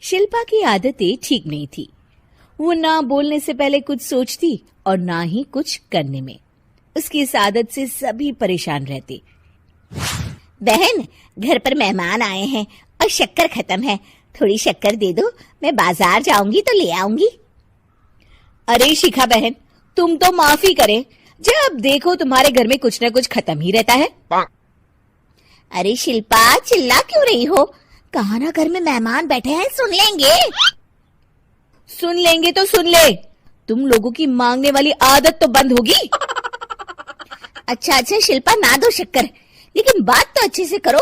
शिल्पा की आदतें ठीक नहीं थी। वो ना बोलने से पहले कुछ सोचती और ना ही कुछ करने में। उसकी इस आदत से सभी परेशान रहते। बहन, घर पर मेहमान आए हैं और शक्कर खत्म है, थोड़ी शक्कर दे दो, मैं बाजार जाऊंगी तो ले आऊंगी। अरे शिखा बहन, तुम तो माफी करे, जब देखो तुम्हारे घर में कुछ न कुछ खत्म ही रहता है। अरे शिल्पा, चिल्ला क्यों रही हो? कहा ना घर में मेहमान बैठे हैं, सुन लेंगे। सुन लेंगे तो सुन ले, तुम लोगों की मांगने वाली आदत तो बंद होगी। अच्छा शिल्पा, ना दो शक्कर, लेकिन बात तो अच्छे से करो।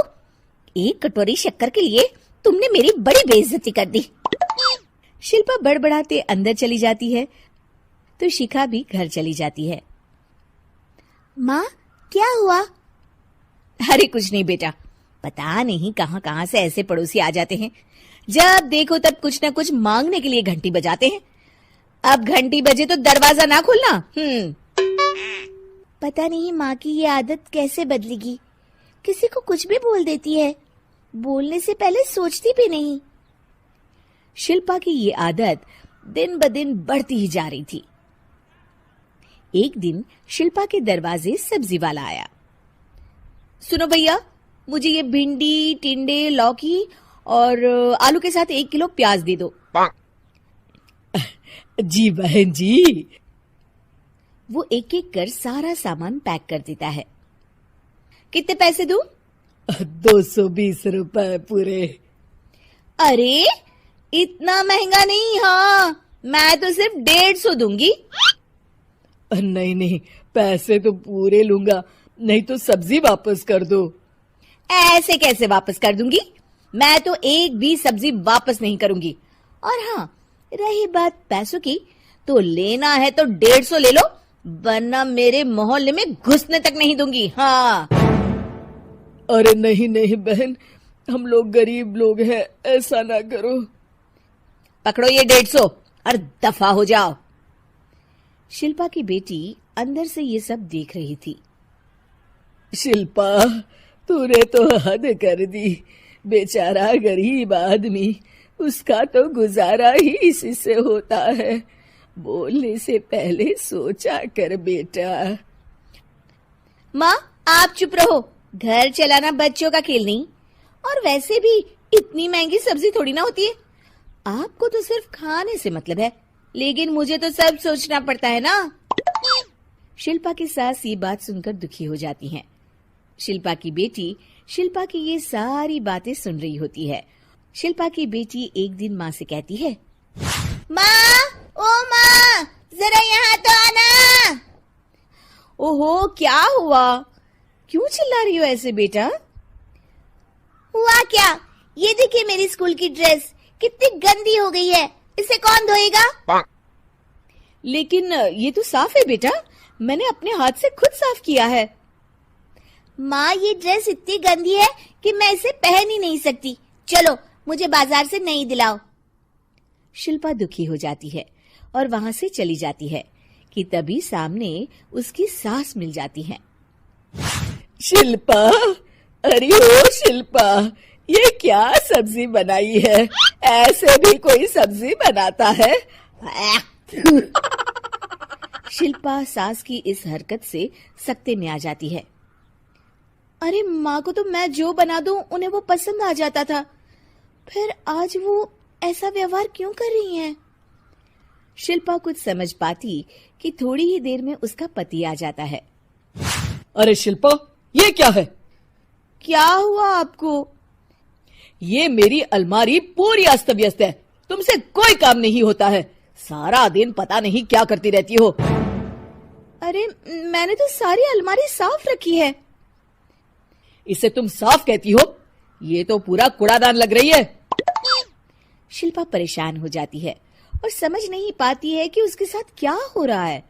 एक कटोरी शक्कर के लिए तुमने मेरी बड़ी बेइज्जती कर दी। शिल्पा बड़बड़ाते अंदर चली जाती है तो शिखा भी घर चली जाती है। माँ, क्या हुआ? अरे कुछ नहीं बेटा, पता नहीं कहां कहां से ऐसे पड़ोसी आ जाते हैं, जब देखो तब कुछ न कुछ मांगने के लिए घंटी बजाते हैं। अब घंटी बजे तो दरवाजा ना खोलना। पता नहीं माँ की ये आदत कैसे बदलेगी, किसी को कुछ भी बोल देती है, बोलने से पहले सोचती भी नहीं। शिल्पा की ये आदत दिन ब दिन बढ़ती ही जा रही थी। एक दिन शिल्पा के दरवाजे सब्जी वाला आया। सुनो भैया, मुझे ये भिंडी, टिंडे, लौकी और आलू के साथ 1 किलो प्याज दे दो। जी बहन जी। वो एक एक कर सारा सामान पैक कर देता है। कितने पैसे दूं? 220 रुपए पूरे। अरे इतना महंगा नहीं। हाँ, मैं तो सिर्फ 150 दूंगी। नहीं, पैसे तो पूरे लूंगा, नहीं तो सब्जी वापस कर दो। ऐसे कैसे वापस कर दूंगी? मैं तो एक भी सब्जी वापस नहीं करूंगी। और हाँ, रही बात पैसों की, तो लेना है तो 150 ले लो, वरना मेरे मोहल्ले में घुसने तक नहीं दूंगी। हाँ। अरे नहीं बहन, हम लोग गरीब लोग हैं, ऐसा ना करो। पकड़ो ये 150 और दफा हो जाओ। शिल्पा की बेटी अंदर से ये सब देख रही थी। शिल्पा, तूने तो हद कर दी। बेचारा गरीब आदमी, उसका तो गुजारा ही इसी से होता है। बोलने से पहले सोचा कर बेटा। माँ, आप चुप रहो, घर चलाना बच्चों का खेल नहीं। और वैसे भी इतनी महंगी सब्जी थोड़ी ना होती है। आपको तो सिर्फ खाने से मतलब है, लेकिन मुझे तो सब सोचना पड़ता है ना। शिल्पा की सास ये बात सुनकर दुखी हो जाती हैं। शिल्पा की बेटी शिल्पा की ये सारी बातें सुन रही होती है। शिल्पा की बेटी एक दिन माँ से कहती है, माँ, ओ माँ, जरा यहाँ तो आना। ओहो, क्या हुआ? क्यों चिल्ला रही हो ऐसे बेटा? हुआ क्या? ये देखिए मेरी स्कूल की ड्रेस कितनी गंदी हो गई है, इसे कौन धोएगा? लेकिन ये तो साफ है बेटा, मैंने अपने हाथ से खुद साफ किया है। माँ, ये ड्रेस इतनी गंदी है कि मैं इसे पहन ही नहीं सकती। चलो, मुझे बाजार से नई दिलाओ। शिल्पा दुखी हो जाती है और वहां से चली जाती है कि तभी सामने उसकी सास मिल जाती है। शिल्पा, अरे ओ शिल्पा, ये क्या सब्जी बनाई है? ऐसे भी कोई सब्जी बनाता है? शिल्पा सास की इस हरकत से सख्ते में आ जाती है। अरे माँ को तो मैं जो बना दूं उन्हें वो पसंद आ जाता था, फिर आज वो ऐसा व्यवहार क्यों कर रही हैं? शिल्पा कुछ समझ पाती कि थोड़ी ही देर में उसका पति आ जाता है। अरे शिल्पा, ये क्या है? क्या हुआ आपको? ये मेरी अलमारी पूरी अस्त व्यस्त है, तुमसे कोई काम नहीं होता है। सारा दिन पता नहीं क्या करती रहती हो। अरे मैंने तो सारी अलमारी साफ रखी है। इसे तुम साफ कहती हो? ये तो पूरा कूड़ादान लग रही है। शिल्पा परेशान हो जाती है और समझ नहीं पाती है कि उसके साथ क्या हो रहा है।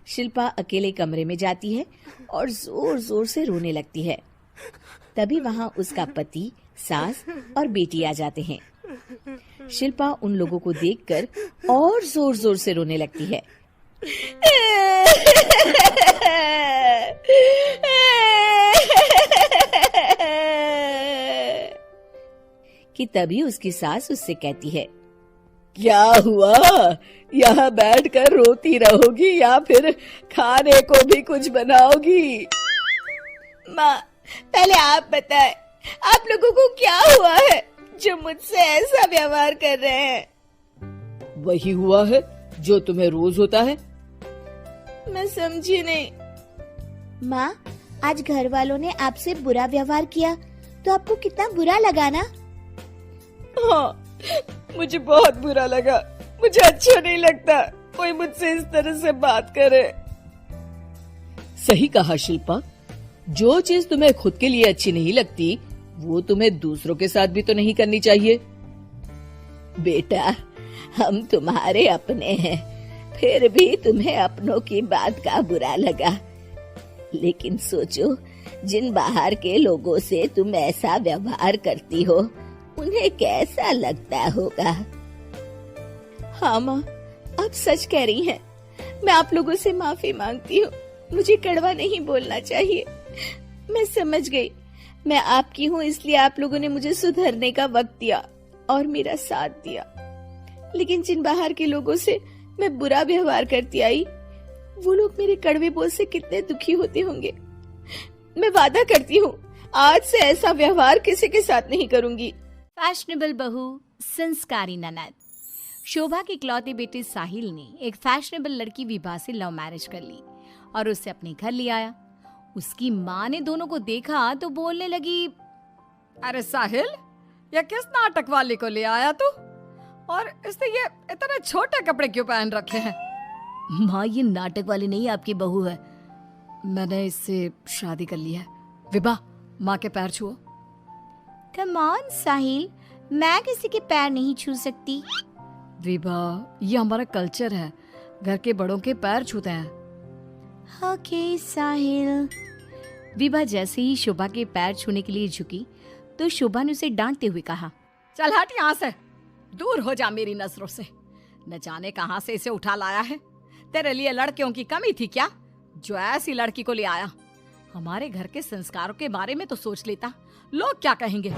शिल्पा अकेले कमरे में जाती है और जोर जोर से रोने लगती है। तभी वहां उसका पति, सास और बेटी आ जाते हैं। शिल्पा उन लोगों को देखकर और जोर जोर से रोने लगती है। कि तभी उसकी सास उससे कहती है, क्या हुआ? यहाँ बैठकर रोती रहोगी या फिर खाने को भी कुछ बनाओगी? माँ, पहले आप बताएं, आप लोगों को क्या हुआ है जो मुझसे ऐसा व्यवहार कर रहे हैं? वही हुआ है जो तुम्हें रोज होता है। मैं समझी नहीं। माँ, आज घर वालों ने आपसे बुरा व्यवहार किया तो आपको कितना बुरा लगा ना? हाँ, मुझे बहुत बुरा लगा। मुझे अच्छा नहीं लगता कोई मुझसे इस तरह से बात करे। सही कहा शिल्पा, जो चीज तुम्हें खुद के लिए अच्छी नहीं लगती वो तुम्हें दूसरों के साथ भी तो नहीं करनी चाहिए। बेटा, हम तुम्हारे अपने हैं, फिर भी तुम्हें अपनों की बात का बुरा लगा। लेकिन सोचो, जिन बाहर के लोगों से तुम ऐसा व्यवहार करती हो उन्हें कैसा लगता होगा। हाँ माँ, आप सच कह रही हैं। मैं आप लोगों से माफी मांगती हूँ। मुझे कड़वा नहीं बोलना चाहिए। मैं समझ गई, मैं आपकी हूँ इसलिए आप लोगों ने मुझे सुधरने का वक्त दिया और मेरा साथ दिया। लेकिन जिन बाहर के लोगों से मैं बुरा व्यवहार करती आई, वो लोग मेरे कड़वे बोल से कितने दुखी होते होंगे। मैं वादा करती हूँ, आज से ऐसा व्यवहार किसी के साथ नहीं करूंगी। फैशनेबल बहू, संस्कारी ननद। शोभा के इकलौते बेटे साहिल ने एक फैशनेबल लड़की विभा से लव मैरिज कर ली और उसे अपने घर ले आया। उसकी माँ ने दोनों को देखा तो बोलने लगी, अरे साहिल, ये किस नाटक वाले को ले आया तू? और इसने ये इतने छोटे कपड़े क्यों पहन रखे हैं? माँ, ये नाटक वाली नहीं, आपकी बहू है। मैंने इससे शादी कर ली है। विभा, माँ के पैर छुओ। कम ऑन साहिल, मैं किसी के पैर नहीं छू सकती। विभा, ये हमारा कल्चर है, घर के बड़ों के पैर छूते हैं। ओके साहिल। विभा जैसे ही शोभा के पैर छूने के लिए झुकी तो शोभा ने उसे डांटते हुए कहा, चल हट यहाँ से, दूर हो जा मेरी नजरों से। न जाने कहाँ से इसे उठा लाया है। तेरे लिए लड़कियों की कमी थी क्या जो ऐसी लड़की को ले आया? हमारे घर के संस्कारों के बारे में तो सोच लेता, लोग क्या कहेंगे?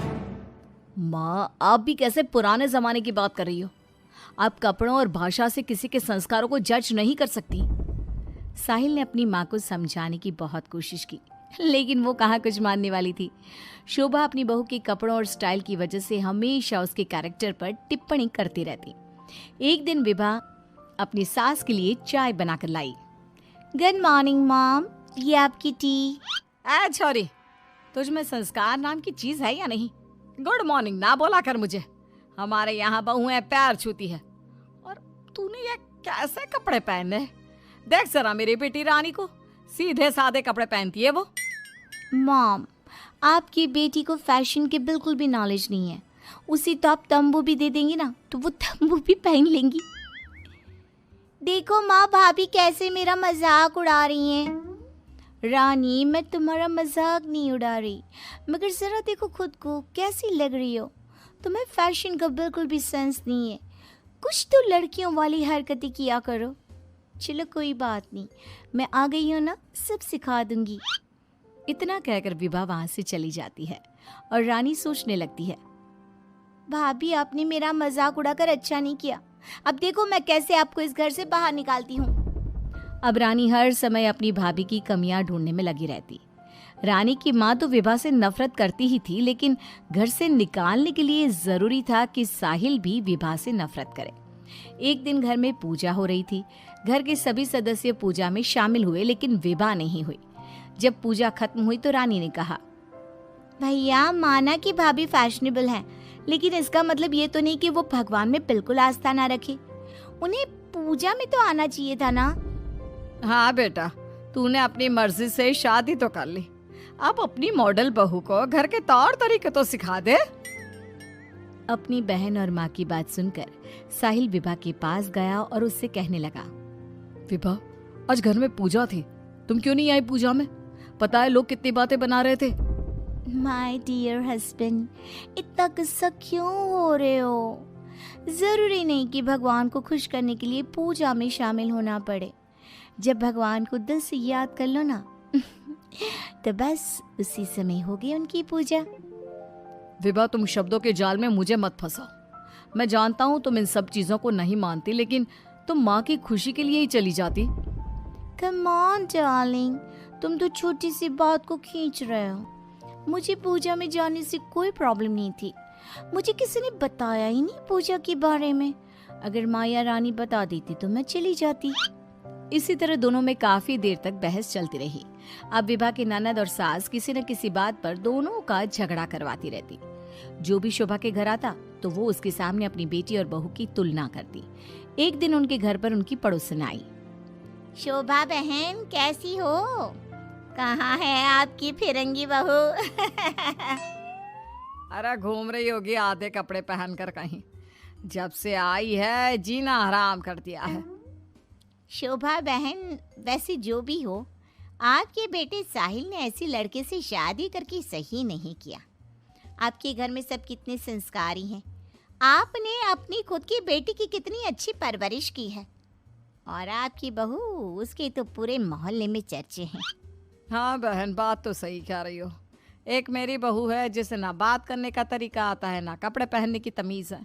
माँ, आप भी कैसे पुराने जमाने की बात कर रही हो? आप कपड़ों और भाषा से किसी के संस्कारों को जज नहीं कर सकती। साहिल ने अपनी माँ को समझाने की बहुत कोशिश की, लेकिन वो कहाँ कुछ मानने वाली थी। शोभा अपनी बहू के कपड़ों और स्टाइल की वजह से हमेशा उसके कैरेक्टर पर टिप्पणी करती रहती। एक दिन विभा अपनी सास के लिए चाय बनाकर लाई। गुड मॉर्निंग मॉम, ये आपकी टी। ऐ छोरी, तुझ में संस्कार नाम की चीज है या नहीं? गुड मॉर्निंग ना बोला कर मुझे। हमारे यहाँ बहुएं पैर छूती है और तूने ये कैसे कपड़े पहने? देख जरा मेरी बेटी रानी को, सीधे सादे कपड़े पहनती है वो। मॉम, आपकी बेटी को फैशन की बिल्कुल भी नॉलेज नहीं है। उसी तो आप तंबू भी दे देंगी ना तो वो तंबू भी पहन लेंगी। देखो माँ, भाभी कैसे मेरा मजाक उड़ा रही हैं। रानी, मैं तुम्हारा मजाक नहीं उड़ा रही, मगर जरा देखो खुद को कैसी लग रही हो। तुम्हें फैशन का बिल्कुल भी सेंस नहीं है। कुछ तो लड़कियों वाली हरकतें किया करो। चलो कोई बात नहीं, मैं आ गई हूँ ना, सब सिखा दूंगी। इतना कहकर विभा वहां से चली जाती है और रानी सोचने लगती है, भाभी आपने मेरा मजाक उड़ाकर अच्छा नहीं किया। अब देखो मैं कैसे आपको इस घर से बाहर निकालती हूँ। अब रानी हर समय अपनी भाभी की कमियां ढूंढने में लगी रहती। रानी की माँ तो विभा से नफरत करती ही थी, लेकिन घर से निकालने के लिए जरूरी था कि साहिल भी विभा से नफरत करे। एक दिन घर में पूजा हो रही थी। घर के सभी सदस्य पूजा में शामिल हुए, लेकिन विभा नहीं हुई। जब पूजा खत्म हुई तो रानी ने कहा, भैया, माना कि भाभी फैशनेबल हैं, लेकिन इसका मतलब ये तो नहीं कि वो भगवान में बिल्कुल आस्था ना रखे। उन्हें पूजा में तो आना चाहिए था ना। हाँ बेटा, तूने अपनी मर्जी से शादी तो कर ली, अब अपनी मॉडल बहू को घर के तौर तरीके तो सिखा दे। अपनी बहन और माँ की बात सुनकर साहिल विभा के पास गया और उससे कहने लगा, विभा, आज घर में पूजा थी, तुम क्यों नहीं आई पूजा में? पता है लोग कितनी बातें बना रहे थे। माय डियर हस्बैंड, इतना गुस्सा क्यों हो रहे हो? जरूरी नहीं कि भगवान को खुश करने के लिए पूजा में शामिल होना पड़े। जब भगवान को दिल से याद कर लो ना तो बस उसी समय होगी उनकी पूजा। विभा, तुम शब्दों के जाल में मुझे मत फंसाओ। मैं जानता हूँ तुम इन सब चीजों को नहीं मानती, लेकिन तुम माँ की खुशी के लिए ही चली जाती। कम ऑन डार्लिंग, तुम तो छोटी सी बात को खींच रहे हो। मुझे पूजा में जाने से कोई प्रॉब्लम नहीं थी। मुझे किसी ने बताया ही नहीं पूजा के बारे में। अगर माया रानी बता देती तो मैं चली जाती। इसी तरह दोनों में काफी देर तक बहस चलती रही। अब विभा की ननद और सास किसी न किसी बात पर दोनों का झगड़ा करवाती रहती। जो भी शोभा के घर आता तो वो उसके सामने अपनी बेटी और बहू की तुलना करती। एक दिन उनके घर पर उनकी पड़ोसन आई। शोभा बहन, कैसी हो? कहाँ है आपकी फिरंगी बहू? अरे घूम रही होगी आधे कपड़े पहनकर कहीं। जब से आई है जीना हराम कर दिया है। शोभा बहन, वैसे जो भी हो, आपके बेटे साहिल ने ऐसी लड़के से शादी करके सही नहीं किया। आपके घर में सब कितने संस्कारी हैं। आपने अपनी खुद की बेटी की कितनी अच्छी परवरिश की है। और आपकी बहू, उसके तो पूरे मोहल्ले में चर्चे हैं। हाँ बहन, बात तो सही कह रही हो। एक मेरी बहू है जिसे ना बात करने का तरीका आता है, ना कपड़े पहनने की तमीज़ है।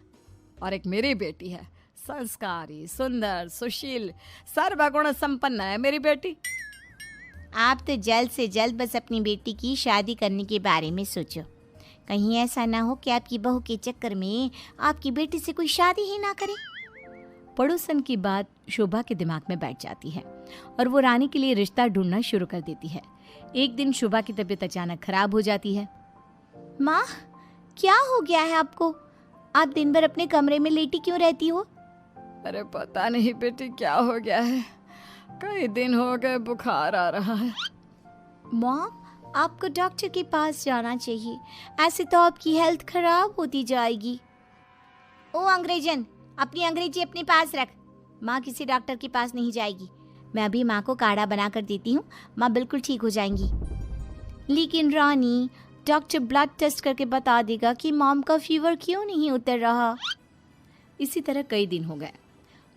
और एक मेरी बेटी है, संस्कारी, सुंदर, सुशील, सर्वगुण संपन्न है मेरी बेटी। आप तो जल्द से जल्द बस अपनी बेटी की शादी करने के बारे में सोचो। कहीं ऐसा ना हो कि आपकी बहू के चक्कर में आपकी बेटी से कोई शादी ही ना करे। पड़ोसन की बात शोभा के दिमाग में बैठ जाती है और वो रानी के लिए रिश्ता ढूंढना शुरू कर देती है। एक दिन शोभा की तबीयत अचानक खराब हो जाती है। माँ, क्या हो गया है आपको? आप दिन भर अपने कमरे में लेटी क्यों रहती हो? अरे पता नहीं बेटी क्या हो गया है, कई दिन हो गए बुखार आ रहा है। माँ, आपको डॉक्टर के पास जाना चाहिए। ऐसे तो आपकी हेल्थ खराब होती जाएगी। ओ अंग्रेजन, अपनी अंग्रेजी अपने पास रख। माँ किसी डॉक्टर के पास नहीं जाएगी। मैं अभी माँ को काढ़ा बना कर देती हूँ, माँ बिल्कुल ठीक हो जाएंगी। लेकिन रानी, डॉक्टर ब्लड टेस्ट करके बता देगा कि मॉम का फीवर क्यों नहीं उतर रहा। इसी तरह कई दिन हो गए।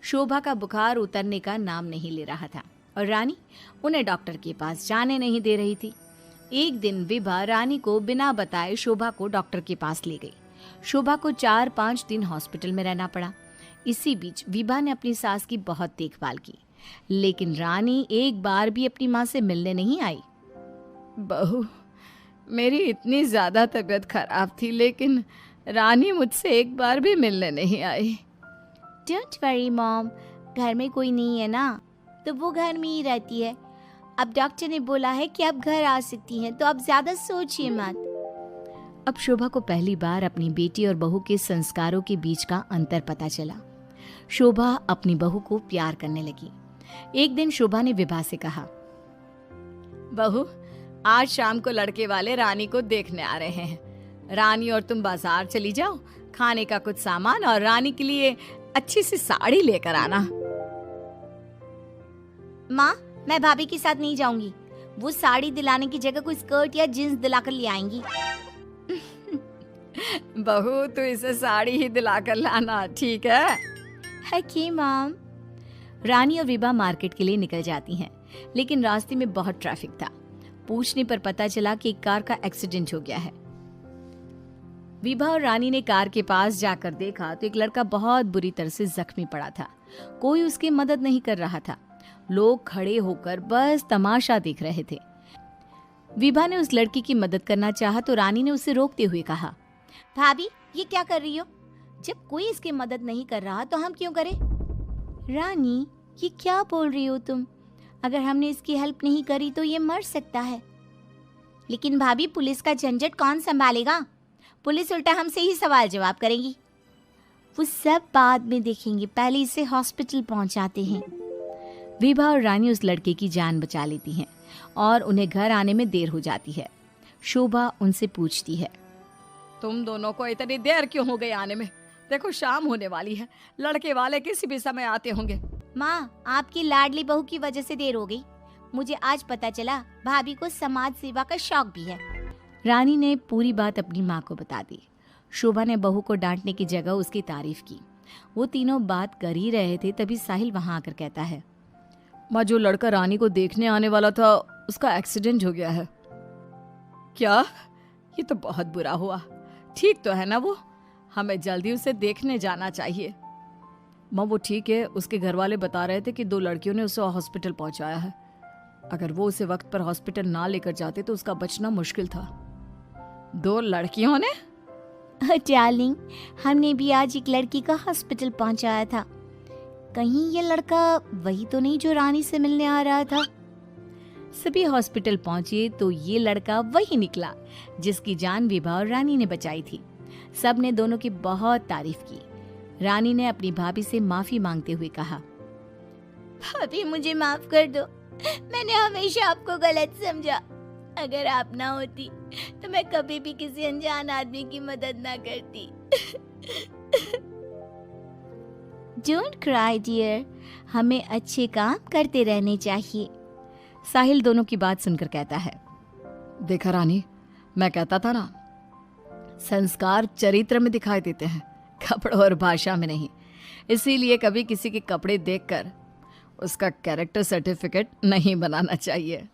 शोभा का बुखार उतरने का नाम नहीं ले रहा था और रानी उन्हें डॉक्टर के पास जाने नहीं दे रही थी। एक दिन विभा रानी को बिना बताए शोभा को डॉक्टर के पास ले गई। शोभा को 4-5 दिन हॉस्पिटल में रहना पड़ा। इसी बीच विभा ने अपनी सास की बहुत देखभाल की, लेकिन रानी एक बार भी अपनी माँ से मिलने नहीं आई। बहू, मेरी इतनी ज़्यादा तबीयत खराब थी, लेकिन रानी मुझसे एक बार भी मिलने नहीं आई। डोंट वरी मॉम, घर में कोई नहीं है ना, तो वो घर में ही रहती है। अब डॉक्टर ने बोला है कि आप घर आ सकती हैं, तो आप ज़्यादा सोचिए मत। अब शोभा को पहली बार अपनी बेटी और बहू के संस्कारों के बीच का अंतर पता चला। शोभा अपनी बहू को प्यार करने लगी। एक दिन शोभा ने विभा से कहा, बहू, आज शाम को लड़के वाले रानी को देखने आ रहे हैं। रानी और तुम बाजार चली जाओ, खाने का कुछ सामान और रानी के लिए अच्छी सी साड़ी लेकर आना। माँ, मैं भाभी के साथ नहीं जाऊंगी। वो साड़ी दिलाने की जगह कोई स्कर्ट या जींस दिलाकर ले आएंगी। बहू, तू इसे साड़ी ही दिलाकर लाना, ठीक है कि मॉम। रानी और विभा मार्केट के लिए निकल जाती हैं, लेकिन रास्ते में बहुत ट्रैफिक था। पूछने पर पता चला कि एक कार का एक्सीडेंट हो गया है। विभा और रानी ने कार के पास जाकर देखा तो एक लड़का बहुत बुरी तरह से जख्मी पड़ा था। कोई उसकी मदद नहीं कर रहा था। लोग खड़े होकर बस तमाशा देख रहे थे। विभा ने उस लड़की की मदद करना चाहा तो रानी ने उसे रोकते हुए कहा, भाभी, ये क्या कर रही हो? जब कोई इसकी मदद नहीं कर रहा तो हम क्यों करें? रानी, ये क्या बोल रही हो तुम? अगर हमने इसकी हेल्प नहीं करी तो ये मर सकता है। लेकिन भाभी, पुलिस का झंझट कौन संभालेगा? पुलिस उल्टा हमसे ही सवाल जवाब करेगी। वो सब बाद में देखेंगे, पहले इसे हॉस्पिटल पहुंचाते हैं। विभा और रानी उस लड़के की जान बचा लेती हैं और उन्हें घर आने में देर हो जाती है। शोभा उनसे पूछती है, तुम दोनों को इतनी देर क्यों हो गई आने में? देखो शाम होने वाली है, लड़के वाले किसी भी समय आते होंगे। माँ, आपकी लाडली बहू की वजह से देर हो गई। मुझे आज पता चला भाभी को समाज सेवा का शौक भी है। रानी ने पूरी बात अपनी माँ को बता दी। शोभा ने बहू को डांटने की जगह उसकी तारीफ की। वो तीनों बात कर ही रहे थे, तभी साहिल वहां आकर कहता है, माँ, जो लड़का रानी को देखने आने वाला था उसका एक्सीडेंट हो गया है। क्या? ये तो बहुत बुरा हुआ। ठीक तो है ना वो? हमें जल्दी उसे देखने जाना चाहिए। माँ वो ठीक है, उसके घर वाले बता रहे थे कि 2 लड़कियों ने उसे हॉस्पिटल पहुंचाया है। अगर वो उसे वक्त पर हॉस्पिटल ना लेकर जाते तो उसका बचना मुश्किल था। 2 लड़कियों ने? डार्लिंग, हमने भी आज एक लड़की का हॉस्पिटल पहुंचाया था। कहीं ये लड़का वही तो नहीं जो रानी से मिलने आ रहा था। सभी हॉस्पिटल पहुंचे तो ये लड़का वही निकला जिसकी जान विभा और रानी ने बचाई थी। सब ने दोनों की बहुत तारीफ की। रानी ने अपनी भाभी से माफी मांगते हुए कहा, भाभी मुझे माफ कर दो, मैंने हमेशा आपको गलत समझा। अगर आप ना होती तो मैं कभी भी किसी अनजान आदमी की मदद ना करती। डोंट क्राई डियर, हमें अच्छे काम करते रहने चाहिए। साहिल दोनों की बात सुनकर कहता है, देखा रानी, मैं कहता था ना, संस्कार चरित्र में दिखाई देते हैं, कपड़ों और भाषा में नहीं। इसीलिए कभी किसी के कपड़े देखकर उसका कैरेक्टर सर्टिफिकेट नहीं बनाना चाहिए।